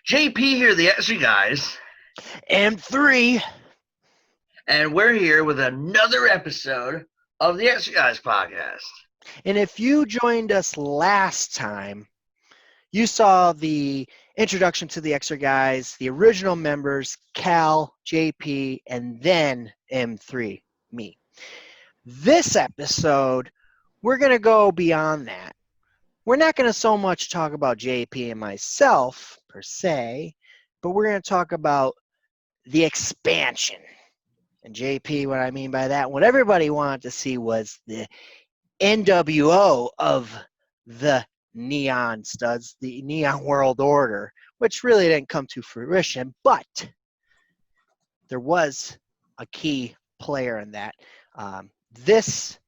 JP here, the ExerGuys, M3. and we're here with another episode of the ExerGuys podcast. And if you joined us last time, you saw the introduction to the ExerGuys, the original members, Cal, JP, and then M3, me. This episode, we're going to go beyond that. We're not going to so much talk about JP and myself, per se, but we're going to talk about the expansion. And JP, what I mean by that, what everybody wanted to see was the NWO of the Neon Studs, the Neon World Order, which really didn't come to fruition, but there was a key player in that. This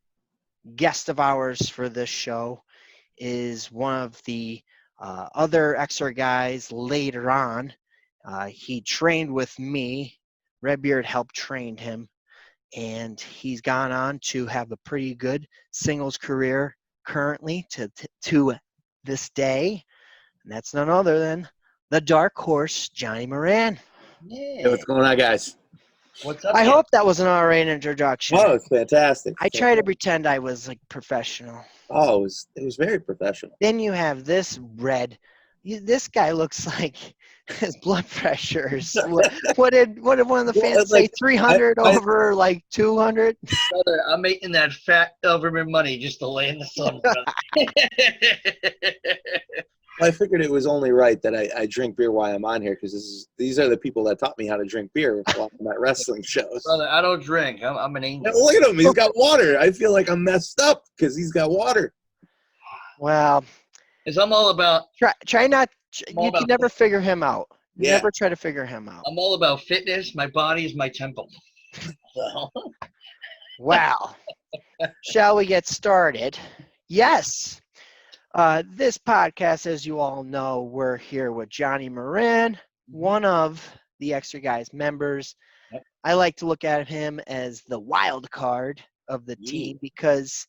guest of ours for this show is one of the other ExerGuys later on. He trained with me. Redbeard helped train him, and he's gone on to have a pretty good singles career currently to this day. And that's none other than the Dark Horse, Johnny Moran. Yeah. Hey, what's going on, guys? What's up? I hope that was an all right introduction. Oh, it's fantastic. I try to pretend I was like professional. Oh, it was very professional. Then you have this Red. This guy looks like his blood pressure is what did one of the fans say? 300 over like 200. Brother, I'm making that fat government money just to lay in the sun. I figured it was only right that I drink beer while I'm on here because these are the people that taught me how to drink beer while I'm at wrestling shows. Brother, I don't drink. I'm an angel. Now, look at him. He's got water. I feel like I'm messed up because he's got water. Well, Because I'm all about. try not. all You about can never figure him out. You Yeah. never try to figure him out. I'm all about fitness. My body is my temple. So, Wow. Shall we get started? Yes. This podcast, as you all know, we're here with Johnny Moran, one of the ExerGuys members. Yep. I like to look at him as the wild card of the team because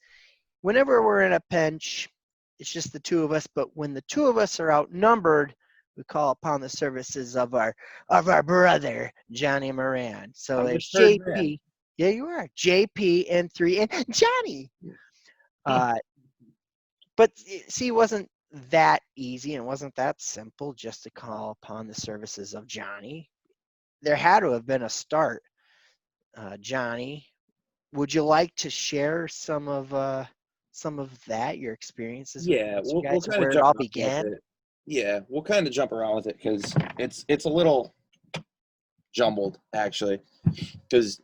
whenever we're in a pinch, it's just the two of us. But when the two of us are outnumbered, we call upon the services of our brother Johnny Moran. So I'm the there's third JP. man. Yeah, you are. JP and 3 and Johnny. But see, it wasn't that easy and it wasn't that simple just to call upon the services of Johnny. There had to have been a start. Johnny, would you like to share some of that, your experiences? Yeah, with you we'll guys, kind where of it all jump around with began? it. Yeah, we'll kind of jump around with it because it's a little jumbled actually because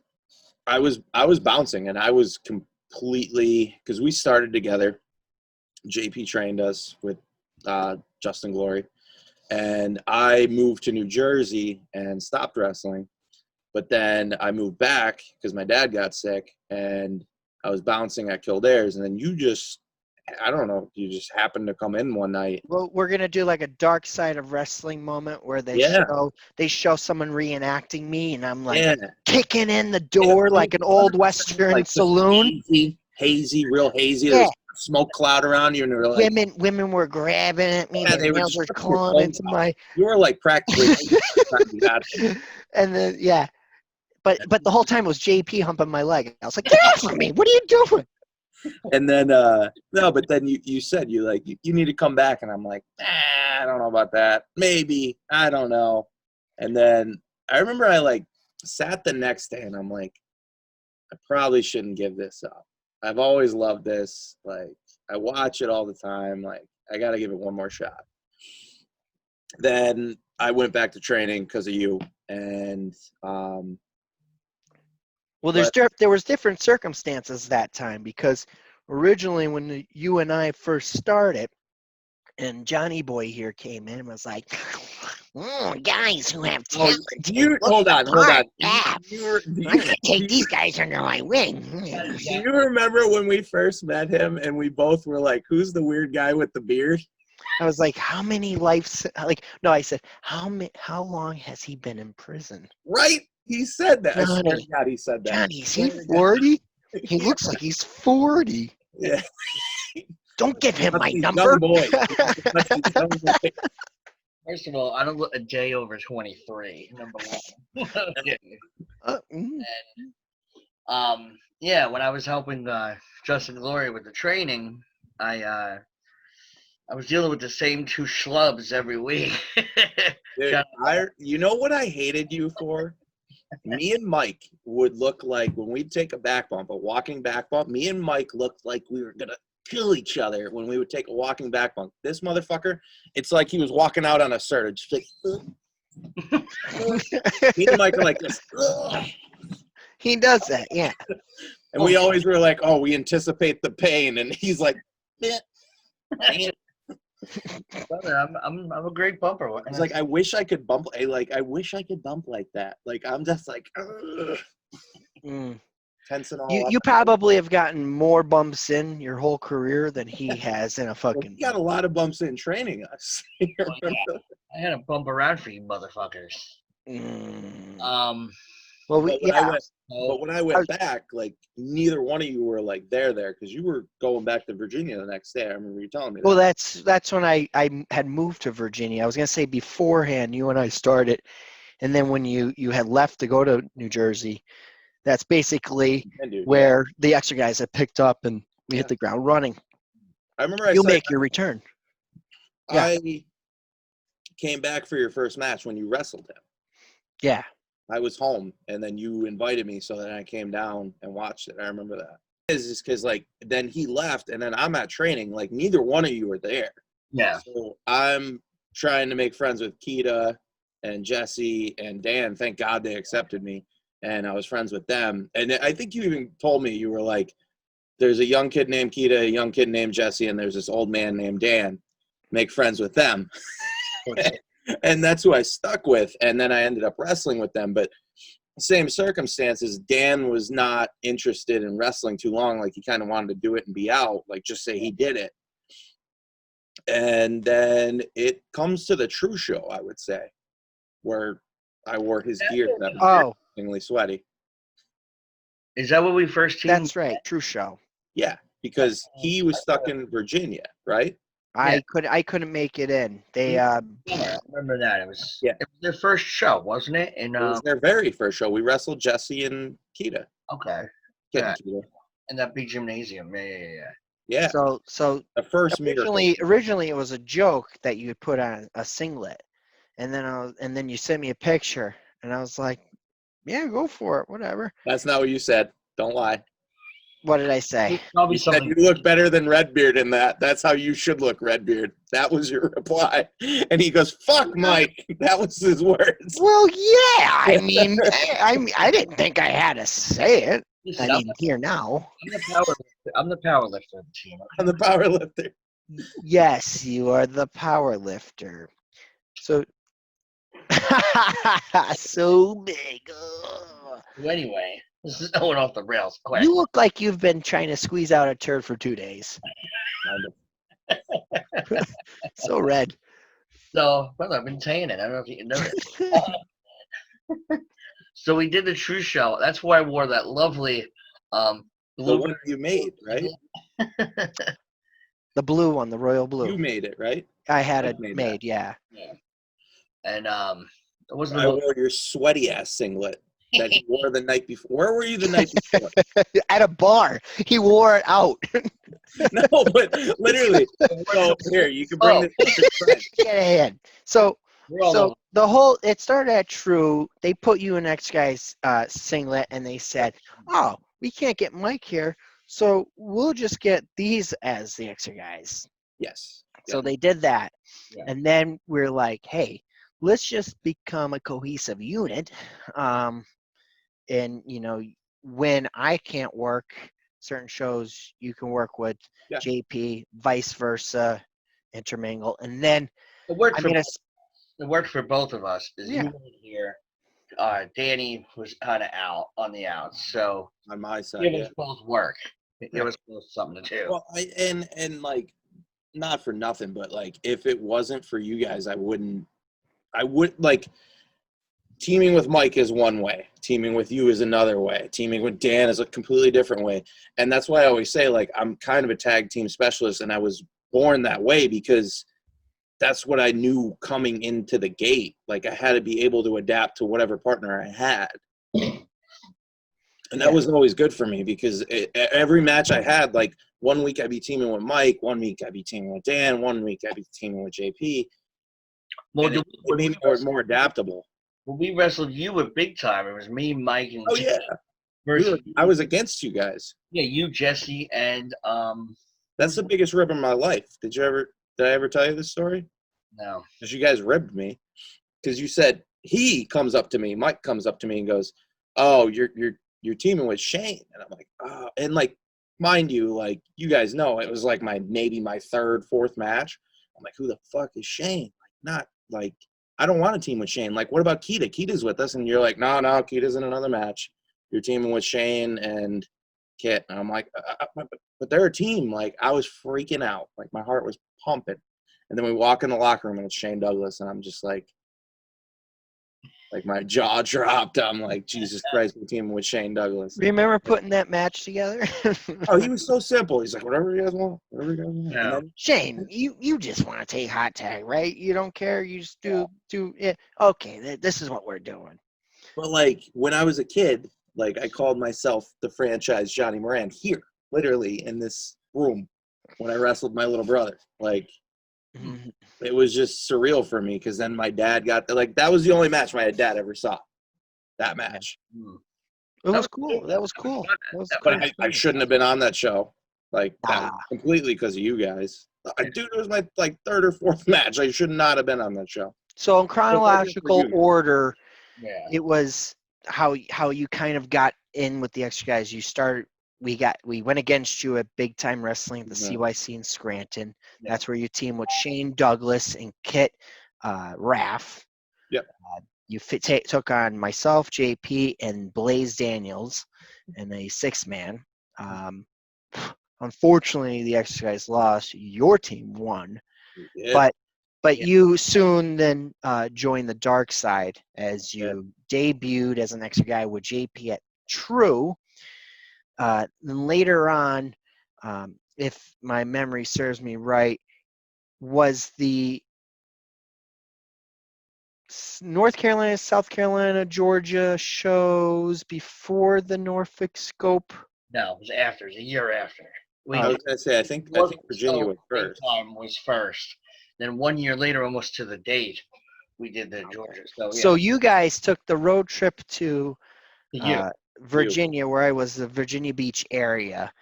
I was bouncing and I was completely because we started together. JP trained us with Justin Glory, and I moved to New Jersey and stopped wrestling. But then I moved back because my dad got sick, and I was bouncing at Kildare's. And then I don't know, you just happened to come in one night. Well, we're gonna do like a dark side of wrestling moment where they Yeah. show someone reenacting me, and I'm like Yeah, kicking in the door like an old Western like saloon. hazy, real hazy. Yeah. There's a smoke cloud around you, and you're like, Women were grabbing at me. Yeah, Their they were nails just were ripping your clawing clothes into off. my. you were like practically. And then yeah, but the whole time it was JP humping my leg. I was like, get off of me! What are you doing? And then no, but then you said you need to come back, and I'm like, I don't know about that. Maybe, I don't know. And then I remember I sat the next day, and I'm like, I probably shouldn't give this up. I've always loved this. Like, I watch it all the time. Like, I got to give it one more shot. Then I went back to training because of you, and Well, there was different circumstances that time because originally when you and I first started, and Johnny Boy here came in and was like, guys who have talent. hold on. Yeah. I'm going to take these guys under my wing. Do you remember when we first met him and we both were like, who's the weird guy with the beard? I was like, how many lives? I said, how long has he been in prison? Right? He said that. Johnny. I swear to God, he said that. Johnny, is he 40? He looks like he's 40. Yeah. Don't give him my He's number. young boy. He's a young boy. First of all, I don't look a day over 23. Number one. Okay. Mm. Yeah, when I was helping Justin Glory with the training, I was dealing with the same two schlubs every week. Dude, you know what I hated you for? Me and Mike would look like when we'd take a back bump, a walking back bump. Me and Mike looked like we were gonna kill each other when we would take a walking back bump. This motherfucker, it's like he was walking out on a surge. Just like, me and Mike are like this. Ugh. He does that, yeah. And we always were like, oh, we anticipate the pain. And he's like, eh. Brother, I'm a great bumper. He's like, I wish I could bump. I wish I could bump like that. Like, I'm just like, tensing all up. You probably have gotten more bumps in your whole career than he has in a fucking. He got a lot of bumps in training us. I had to bump around for you motherfuckers. Well, but when I went back, like neither one of you were like there because you were going back to Virginia the next day. I remember you telling me that. Well, that's when I had moved to Virginia. I was gonna say beforehand you and I started, and then when you had left to go to New Jersey, that's basically where the ExerGuys had picked up and we hit the ground running. I remember you'll make your return. I came back for your first match when you wrestled him. Yeah. I was home, and then you invited me, so then I came down and watched it. I remember that. It's just because, like, then he left, and then I'm at training. Like, neither one of you were there. Yeah. So I'm trying to make friends with Keita and Jesse and Dan. Thank God they accepted me, and I was friends with them. And I think you even told me, you were like, there's a young kid named Keita, a young kid named Jesse, and there's this old man named Dan. Make friends with them. And that's who I stuck with. And then I ended up wrestling with them. But same circumstances, Dan was not interested in wrestling too long. Like, he kind of wanted to do it and be out, like just say he did it. And then it comes to the true show, I would say, where I wore his gear that was extremely sweaty. Is that what we first teamed? That's right, true show. Yeah, because he was stuck in Virginia, right? I couldn't make it in. They I remember that. It was their first show, wasn't it? And it was their very first show. We wrestled Jesse and Keita. Okay. Yeah. In that big gymnasium. Yeah. Yeah. So the first originally it was a joke that you had put on a singlet, and then you sent me a picture, and I was like, yeah, go for it, whatever. That's not what you said. Don't lie. What did I say? Probably you said you look better than Redbeard in that. That's how you should look, Redbeard. That was your reply. And he goes, fuck, Mike. That was his words. Well, yeah. I mean, I didn't think I had to say it. Listen, I mean, here now. I'm the power lifter of the team. I'm the power lifter. Yes, you are the power lifter. So, so big. So anyway, this is going off the rails. Quick. You look like you've been trying to squeeze out a turd for 2 days. So red. So, well, I've been saying it. I don't know if you can notice. So we did the true show. That's why I wore that lovely the one you made, right? The blue one, the royal blue. You made it, right? I had it made, yeah. And it wasn't. I wore your sweaty ass singlet that you wore the night before. Where were you the night before? At a bar. He wore it out. No, but literally. So here, you can bring this to your friend. Get ahead. So the whole, it started at True. They put you in ExerGuys singlet, and they said, oh, we can't get Mike here, so we'll just get these as the ExerGuys. Yes. So they did that. Yeah. And then we're like, hey, let's just become a cohesive unit. And, you know, when I can't work certain shows, you can work with JP, vice versa, intermingle. And then it worked for both of us. You were here. Danny was kind of out on the outs. So on my side, it was both work. It was both something to do. Well, and like, not for nothing, but like, if it wasn't for you guys, I would like, teaming with Mike is one way. Teaming with you is another way. Teaming with Dan is a completely different way. And that's why I always say, like, I'm kind of a tag team specialist, and I was born that way because that's what I knew coming into the gate. Like I had to be able to adapt to whatever partner I had. And that wasn't always good for me because every match I had, like 1 week I'd be teaming with Mike, 1 week I'd be teaming with Dan, 1 week I'd be teaming with JP. Well, And it made me more adaptable. When we wrestled you at Big Time, it was me, Mike, and Oh, yeah. versus I was against you guys. yeah, you, Jesse, and That's the biggest rib in my life. Did I ever tell you this story? no. Because you guys ribbed me. Because you said he comes up to me, Mike comes up to me and goes, "Oh, you're teaming with Shane," and I'm like, "Oh," and like, mind you, like you guys know, it was like maybe my third, fourth match. I'm like, who the fuck is Shane? Like, not like I don't want to team with Shane. Like, what about Keita? Keita's with us, and you're like, no, Keita's in another match. You're teaming with Shane and Kit, and I'm like, but they're a team. Like, I was freaking out. Like, my heart was pumping. And then we walk in the locker room, and it's Shane Douglas, and I'm just like my jaw dropped. I'm like, Jesus Christ, we're teaming with Shane Douglas. Remember putting that match together? Oh, he was so simple. He's like, whatever you guys want, whatever you guys want. Yeah. And then, Shane, you just want to take hot tag, right? You don't care. You just do it. Okay, this is what we're doing. but like when I was a kid, like I called myself the franchise Johnny Moran here, literally in this room when I wrestled my little brother. Like it was just surreal for me because then my dad got that was the only match my dad ever saw. That match. It was cool. That was cool. But I shouldn't have been on that show. Like that was completely because of you guys. Dude, it was my third or fourth match. I should not have been on that show. So in chronological order, Yeah. it was how you kind of got in with the ExerGuys. You started. We went against you at Big Time Wrestling at the CYC in Scranton. Yeah. That's where you team with Shane Douglas and Kit Raff. Yep. You took on myself, JP, and Blaze Daniels in a 6-man. Unfortunately, the ExerGuys lost. Your team won. But you soon then joined the dark side as you debuted as an ExerGuy with JP at True. Then later on, if my memory serves me right, was the North Carolina, South Carolina, Georgia shows before the Norfolk Scope? No, it was after. It was a year after. I was gonna say I think Virginia was first. Big Time was first. Then 1 year later, almost to the date, we did the Georgia. So you guys took the road trip to Virginia, where I was, the Virginia Beach area.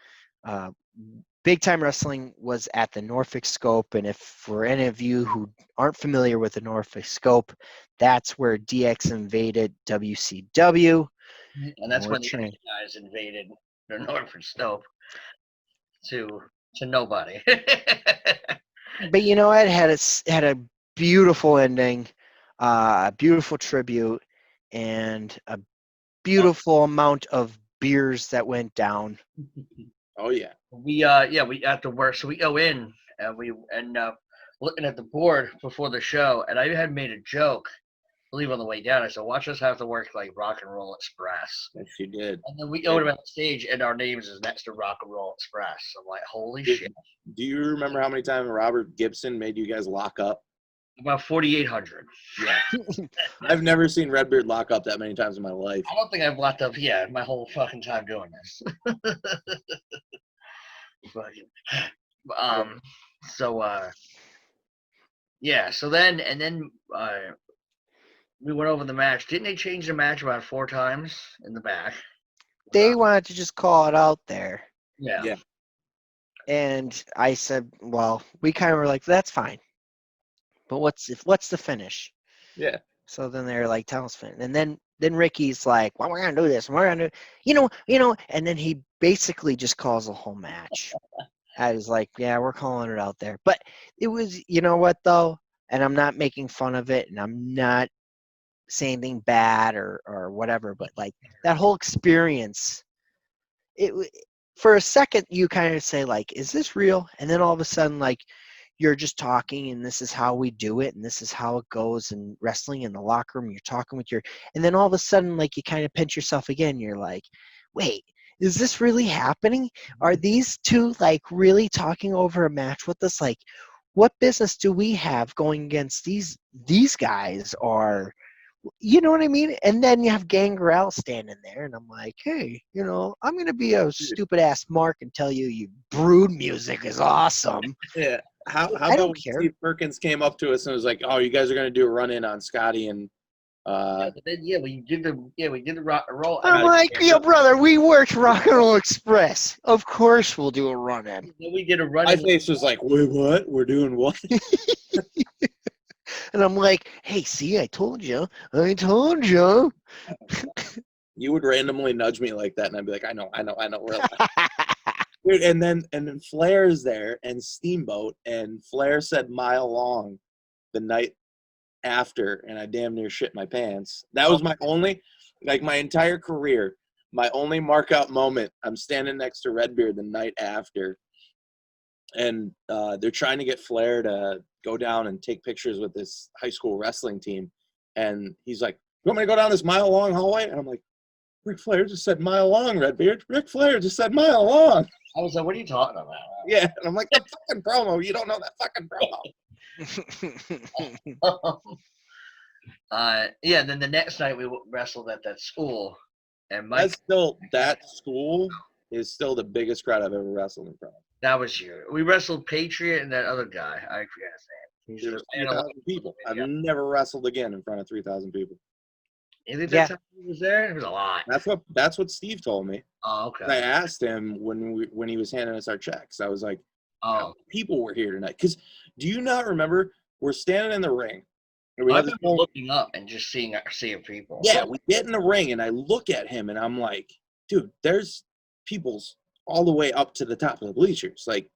Big Time Wrestling was at the Norfolk Scope, and if for any of you who aren't familiar with the Norfolk Scope, that's where DX invaded WCW. And that's when the guys invaded the Norfolk Scope to nobody. But you know, it had a beautiful ending, a beautiful tribute, and a beautiful amount of beers that went down. Oh yeah. We after work, so we go in and we looking at the board before the show, and I had made a joke. I believe on the way down, I said, "Watch us have to work like Rock and Roll Express." Yes, you did. And then we go to the stage, and our names is next to Rock and Roll Express. I'm like, "Holy shit!" Do you remember how many times Robert Gibson made you guys lock up? About 4,800. Yeah. I've never seen Redbeard lock up that many times in my life. I don't think I've locked up my whole fucking time doing this. So then we went over the match. Didn't they change the match about 4 times in the back? They wanted to just call it out there. Yeah. And I said, well, we kind of were like, that's fine. But what's the finish? Yeah. So then they're like, tell us finish. And then Ricky's like, well, we're gonna do this. We're gonna do, you know. And then he basically just calls the whole match. I was like, yeah, we're calling it out there. But it was, you know what though? And I'm not making fun of it, and I'm not saying anything bad or whatever. But like that whole experience, for a second you kind of say like, is this real? And then all of a sudden, like, you're just talking, and this is how we do it, and this is how it goes in wrestling in the locker room. You're talking with and then all of a sudden, like, you kind of pinch yourself again. You're like, wait, is this really happening? Are these two like really talking over a match with us? Like, what business do we have going against these guys? Or, you know what I mean? And then you have Gangrel standing there, and I'm like, hey, I'm gonna be a stupid ass mark and tell you brood music is awesome. Yeah. How I about don't when care. Steve Perkins came up to us and was like, "Oh, you guys are gonna do a run in on Scotty and But then, we did the rock and roll. I'm like, yo, brother, we worked Rock and Roll Express. Of course we'll do a run in. Then we did a run my in. face was like, wait, what? We're doing what?" And I'm like, hey, see, I told you. I told you. You would randomly nudge me like that, and I'd be like, I know. We're Dude, and then Flair's there and Steamboat, and Flair said "Mile Long" the night after, and I damn near shit my pants. That was my only, like, my entire career, my only mark out moment. I'm standing next to Redbeard the night after, and they're trying to get Flair to go down and take pictures with this high school wrestling team, and he's like, "You want me to go down this mile long hallway?" And I'm like, "Ric Flair just said mile long, Redbeard. Ric Flair just said mile long." I was like, what are you talking about? Yeah, and I'm like, "The fucking promo. You don't know that fucking promo." Yeah. Then the next night we wrestled at that school, and Mike. That's still, that school is still the biggest crowd I've ever wrestled in front of. That was you. We wrestled Patriot and that other guy. I forget his name. He's There was 3,000 people. I've never wrestled again in front of 3,000 people. You think that time he was there? It was a lot. That's what Steve told me. Oh, okay. I asked him when he was handing us our checks. I was like, "Oh, how many people were here tonight?" Because do you not remember? We're standing in the ring. And we I have remember this looking up and just seeing people. Yeah, we get in the ring, and I look at him, and I'm like, dude, there's people's all the way up to the top of the bleachers. Like,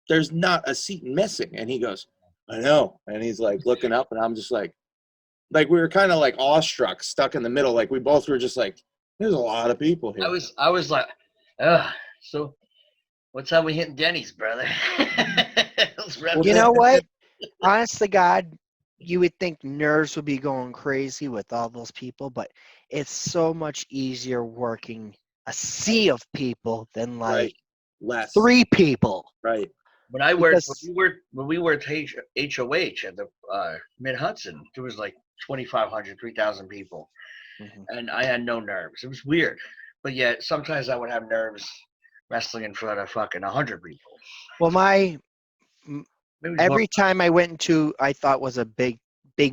there's not a seat missing. And he goes, "I know." And he's like looking up, and I'm just like we were kind of like awestruck, stuck in the middle. Like, we both were just like, there's a lot of people here. I was like, ugh. So, what's how we hitting Denny's, brother? You know what? Honest to God, you would think nerves would be going crazy with all those people, but it's so much easier working a sea of people than like less 3 people. Right. When we worked HOH at the Mid Hudson, there was like 2,500, 3,000 people, and I had no nerves. It was weird, but yet sometimes I would have nerves wrestling in front of fucking 100 people. Well, every time I went into, I thought was a big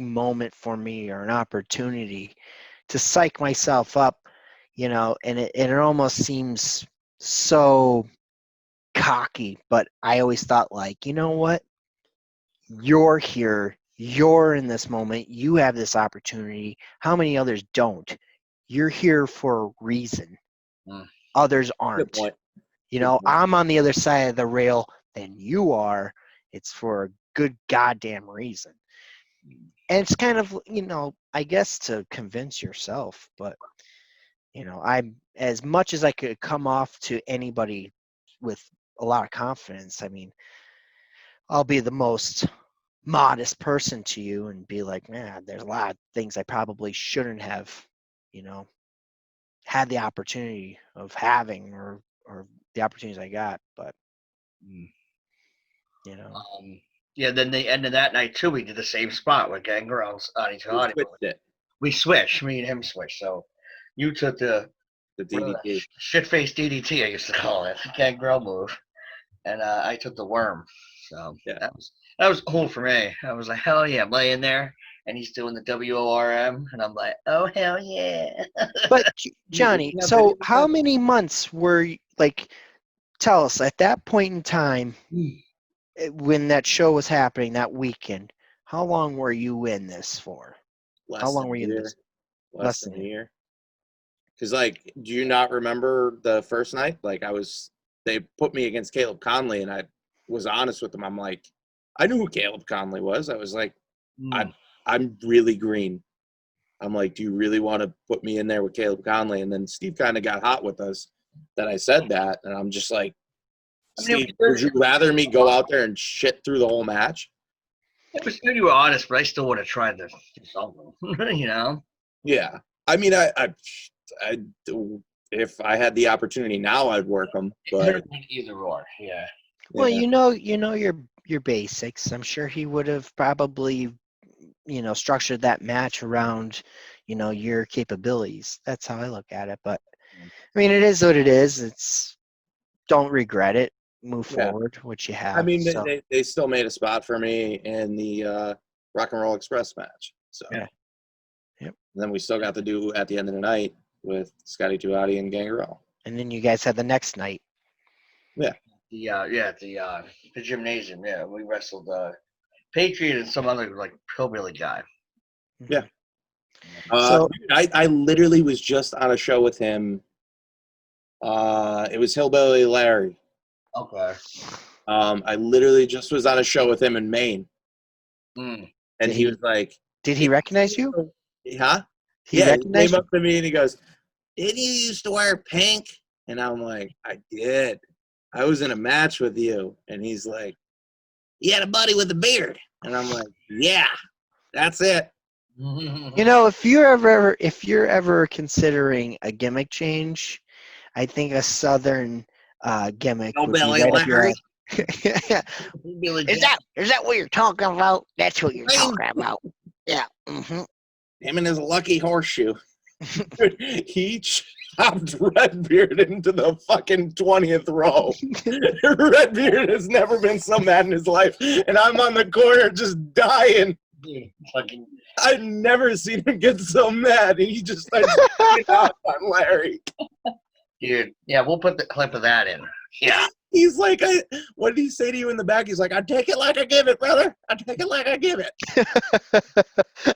moment for me, or an opportunity to psych myself up, and it almost seems so cocky, but I always thought, like, you know what? You're here. You're in this moment. You have this opportunity. How many others don't? You're here for a reason. Others aren't. Good point. I'm on the other side of the rail than you are. It's for a good goddamn reason. And it's kind of, I guess, to convince yourself, but I'm, as much as I could come off to anybody with a lot of confidence, I mean, I'll be the most modest person to you and be like, man, there's a lot of things I probably shouldn't have, had the opportunity of having, or the opportunities I got, but yeah. Then the end of that night too, we did the same spot with Gangrel's on each audio. We switched. Me and him switched. So you took the DDT, shit-faced DDT, I used to call it, Gangrel move, and I took the worm. So yeah, that was cool for me. I was like, hell yeah, I'm laying there, and he's doing the WORM, and I'm like, oh hell yeah. But Johnny, so how many months were you, like, tell us at that point in time when that show was happening that weekend? How long were you in this for? How long were you in this? Less than a year. Because, like, do you not remember the first night? Like, they put me against Caleb Conley, and I was honest with them. I'm like, I knew who Caleb Conley was. I was like, I'm really green. I'm like, do you really want to put me in there with Caleb Conley? And then Steve kind of got hot with us that I said that, and I'm just like, Steve, would you rather me go out there and shit through the whole match? It was good you were honest, but I still would have tried to do something, Yeah. I mean, I if I had the opportunity now, I'd work them. But either or, yeah. Well, you're your basics. I'm sure he would have probably, structured that match around, your capabilities. That's how I look at it. But I mean, it is what it is. It's don't regret it. Move Yeah. forward what you have. I mean, So, they still made a spot for me in the Rock and Roll Express match. So, Yeah. Yep. And then we still got to do at the end of the night with Scotty Tuati and Gangrel. and then you guys had the next night. The gymnasium. Yeah, we wrestled Patriot and some other like hillbilly guy. Yeah. So- Dude, I literally was just on a show with him. It was Hillbilly Larry. Okay. I literally just was on a show with him in Maine, Mm. and Did he he- was like, Did he recognize you? "Huh?" He He recognized came you? up to me and he goes, "Didn't you used to wear pink?" And I'm like, "I did. I was in a match with you." And he's like, "You had a buddy with a beard." And I'm like, "Yeah, that's it." If you're ever considering a gimmick change, I think a southern gimmick would be Hillbilly right up your Larry. alley. Hillbilly Is that what you're talking about? That's what you're talking about. Yeah. Mm-hmm. Him and his lucky horseshoe. Dude, he chopped Redbeard into the fucking 20th row. Redbeard has never been so mad in his life, and I'm on the corner just dying. Fucking I've never seen him get so mad, and he just starts getting out on Larry. dude. Yeah, we'll put the clip of that in. Yeah. He's like, what did he say to you in the back? He's like, I take it like I give it, brother. I take it like I give it.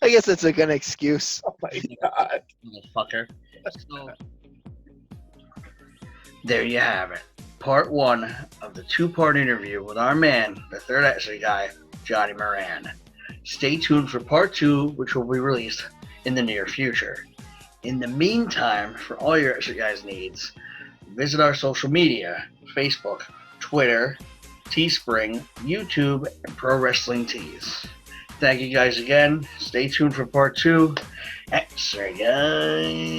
I guess that's a good excuse. Oh my God. Motherfucker. So, there you have it. Part 1 of the 2-part interview with our man, the third Extra guy, Johnny Moran. Stay tuned for part 2, which will be released in the near future. In the meantime, for all your Extra Guys needs, visit our social media, Facebook, Twitter, Teespring, YouTube, and Pro Wrestling Tees. Thank you guys again. Stay tuned for part 2. ExerGuys.